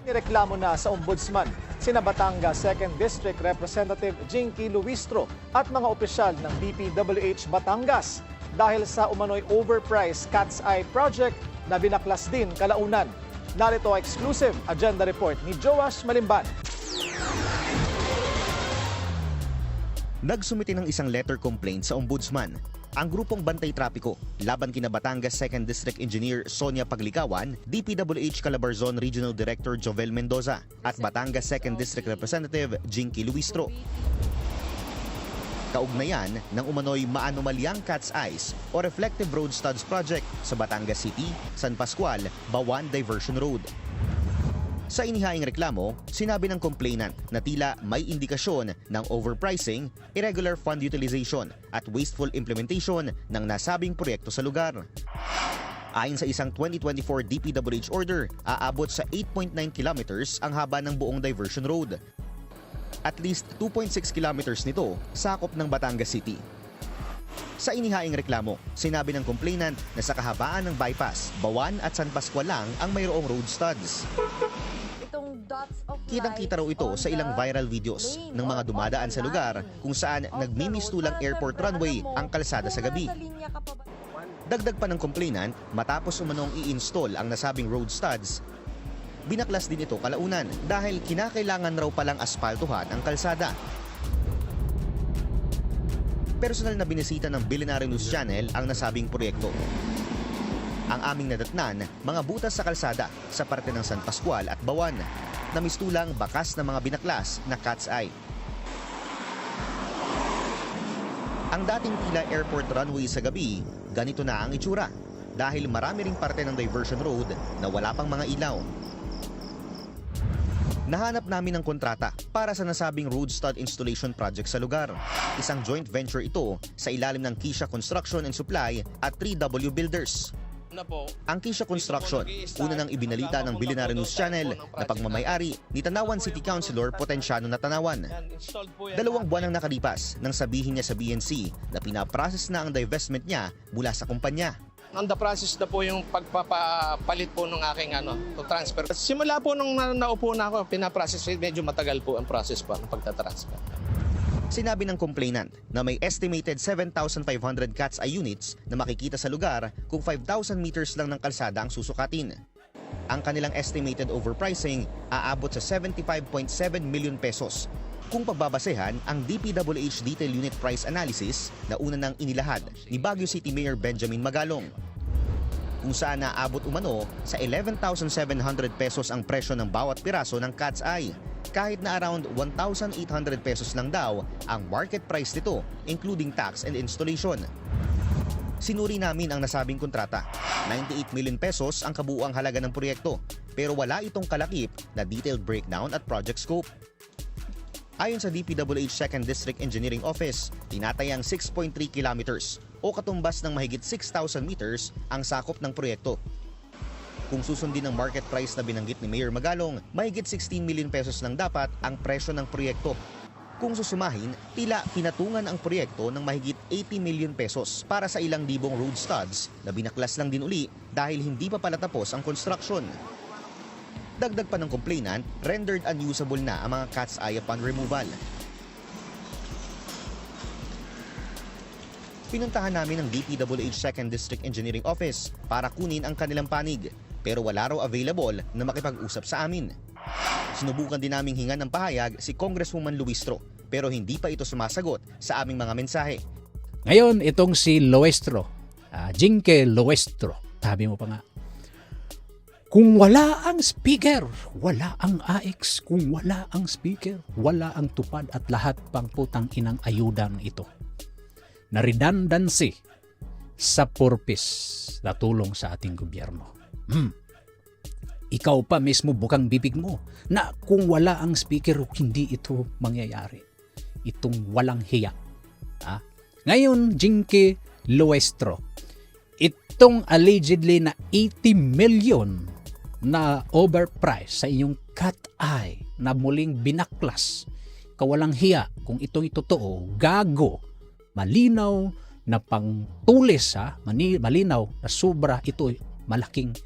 Nireklamo na sa Ombudsman sina Batangas 2nd District Representative Jinky Luistro at mga opisyal ng DPWH Batangas dahil sa umano'y overpriced Cat's Eye project na binaklas din kalaunan. Narito ang exclusive agenda report ni Joash Malimban. Nagsumite ng isang letter complaint sa Ombudsman ang grupong Bantay Trapiko laban kina Batangas 2nd District Engineer Sonia Paglikawan, DPWH Calabarzon Regional Director Jovel Mendoza at Batangas 2nd District Representative Jinky Luistro. Kaugnayan ng umano'y maanomalyang Cat's Eyes o Reflective Road Studs Project sa Batangas City, San Pascual, Bawan Diversion Road. Sa inihaing reklamo, sinabi ng complainant na tila may indikasyon ng overpricing, irregular fund utilization at wasteful implementation ng nasabing proyekto sa lugar. Ayon sa isang 2024 DPWH order, aabot sa 8.9 kilometers ang haba ng buong diversion road. At least 2.6 kilometers nito sakop ng Batangas City. Sa inihaing reklamo, sinabi ng complainant na sa kahabaan ng bypass, Bawan at San Pascual lang ang mayroong road studs. Kitang-kita raw ito sa ilang viral videos ng mga dumadaan sa lugar kung saan nagmimistulang airport runway ang kalsada sa gabi. Dagdag pa ng complainant, matapos umanong i-install ang nasabing road studs, binaklas din ito kalaunan dahil kinakailangan raw palang aspaltuhan ang kalsada. Personal na binisita ng Billionaire News Channel ang nasabing proyekto. Ang aming nadatnan, mga butas sa kalsada sa parte ng San Pascual at Bawan na mistulang bakas ng mga binaklas na Cat's Eye. Ang dating tila airport runway sa gabi, ganito na ang itsura dahil marami ring parte ng diversion road na wala pang mga ilaw. Nahanap namin ng kontrata para sa nasabing road stud installation project sa lugar. Isang joint venture ito sa ilalim ng Kisha Construction and Supply at 3W Builders. Ang Kisha Construction, una nang ibinalita ng Billionaire News Channel na pagmamayari ni Tanawan City Councilor Potenciano na Tanawan. 2 buwan ang nakalipas nang sabihin niya sa BNC na pinaprocess na ang divestment niya mula sa kumpanya. On the process na po yung pagpapalit po ng aking to transfer. Simula po nung naupo na ako, pinaprocess, medyo matagal po ang process po ng pagtatransfer. Sinabi ng complainant na may estimated 7,500 Cat's Eye units na makikita sa lugar kung 5,000 meters lang ng kalsada ang susukatin. Ang kanilang estimated overpricing aabot sa 75.7 million pesos. Kung pagbabasehan ang DPWH Detail Unit Price Analysis na una nang inilahad ni Baguio City Mayor Benjamin Magalong, kung saan naabot umano sa 11,700 pesos ang presyo ng bawat piraso ng Cat's Eye, kahit na around 1,800 pesos lang daw ang market price nito including tax and installation. Sinuri namin ang nasabing kontrata. 98 million pesos ang kabuuang halaga ng proyekto, pero wala itong kalakip na detailed breakdown at project scope. Ayon sa DPWH 2nd District Engineering Office, tinatayang 6.3 kilometers o katumbas ng mahigit 6,000 meters ang sakop ng proyekto. Kung susundin ang market price na binanggit ni Mayor Magalong, mahigit 16 million pesos lang dapat ang presyo ng proyekto. Kung susumahin, tila pinatungan ang proyekto ng mahigit 80 million pesos para sa ilang libong road studs na binaklas lang din uli dahil hindi pa pala tapos ang construction. Dagdag pa ng complainant, rendered unusable na ang mga Cat's Eye upon removal. Pinuntahan namin ang DPWH 2nd District Engineering Office para kunin ang kanilang panig, pero wala raw available na makipag-usap sa amin. Sinubukan din naming hingan ng pahayag si Congresswoman Luistro, pero hindi pa ito sumasagot sa aming mga mensahe. Ngayon, itong si Luistro, Jinky Luistro, sabi mo pa nga, kung wala ang speaker, wala ang AX. Kung wala ang speaker, wala ang tupad at lahat pang putang inang ayudang ito. Na redundancy sa purpose na tulong sa ating gobyerno. Ikaw pa mismo bukang bibig mo na kung wala ang speaker, hindi ito mangyayari. Itong walang hiya. Ngayon, Jinky Luistro, itong allegedly na 80 million na overprice sa inyong Cat's Eye na muling binaklas, kawalang hiya, kung itong totoo, gago, malinaw na pangtulis, malinaw na sobra ito malaking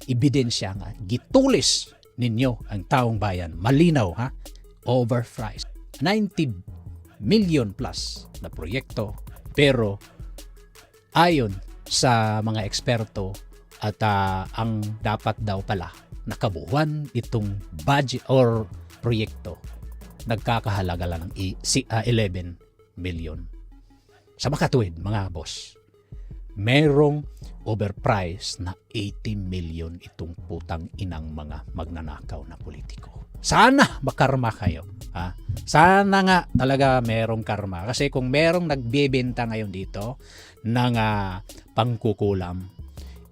ebidensya nga gitulis ninyo ang taong bayan. Malinaw ha, overpriced. 90 million plus na proyekto, pero ayon sa mga eksperto at ang dapat daw pala nakabuuan itong budget or proyekto nagkakahalaga lang ng 11 million. Sa makatuwid mga boss, merong overpriced na 80 million itong putang inang mga magnanakaw na politiko. Sana makarma kayo. Ha? Sana nga talaga merong karma. Kasi kung merong nagbebenta ngayon dito ng pangkukulam,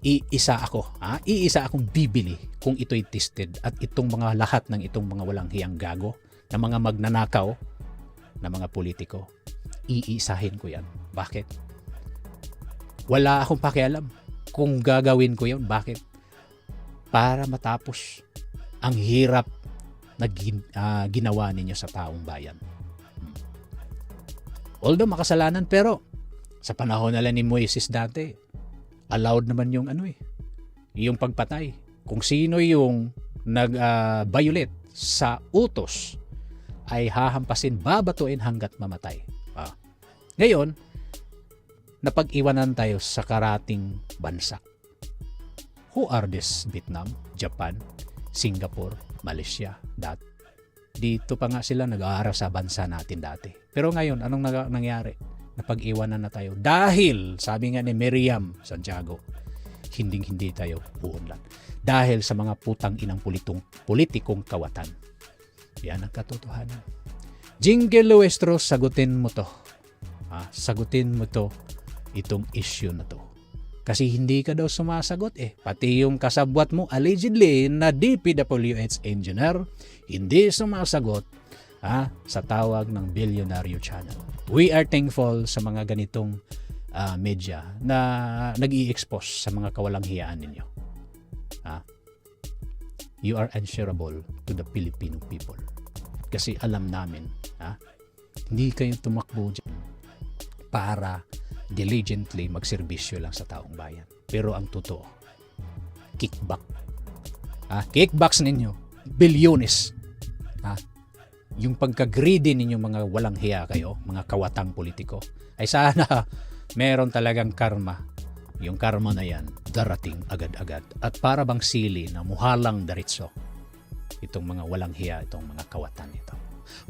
iisa akong bibili kung ito'y tested. At itong mga lahat ng itong mga walang hiyang gago na mga magnanakaw na mga politiko, iisahin ko yan. Bakit? Wala akong pakialam kung gagawin ko yun. Bakit? Para matapos ang hirap na ginawa ninyo sa taong bayan. Although makasalanan, pero sa panahon na lang ni Moises dati, allowed naman yung yung pagpatay. Kung sino yung nag-violate sa utos ay hahampasin, babatuin hanggat mamatay. Ngayon, napag-iwanan tayo sa karating bansa. Who are this? Vietnam, Japan, Singapore, Malaysia, dito pa nga sila nag-aaral sa bansa natin dati. Pero ngayon, anong nangyari? Napag-iwanan na tayo. Dahil, sabi nga ni Miriam Santiago, hindi tayo uunlad. Dahil sa mga putang inang politikong kawatan. Yan ang katotohanan. Jingle Luestro, sagutin mo to. Sagutin mo to, itong issue na to. Kasi hindi ka daw sumasagot Pati yung kasabwat mo, allegedly, na DPWH engineer, hindi sumasagot sa tawag ng Bilyonaryo Channel. We are thankful sa mga ganitong media na nag-i-expose sa mga kawalang hiyaan ninyo. You are answerable to the Filipino people. Kasi alam namin, hindi kayo tumakbo dyan para diligently magserbisyo lang sa taong bayan. Pero ang totoo, kickback. Kickbacks ninyo, bilyones. Yung pagka-greedy ninyo mga walang hiya kayo, mga kawatang politiko, ay sana meron talagang karma. Yung karma na yan, darating agad-agad. At para bang sili na muhalang daritso, itong mga walang hiya, itong mga kawatan ito.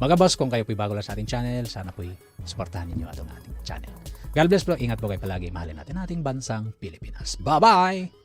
Mga boss, kung kayo po'y bago lang sa ating channel, sana po'y supportahan ninyo atong ating channel. God bless po, ingat po kayo palagi, mahalin natin ating bansang Pilipinas. Bye-bye!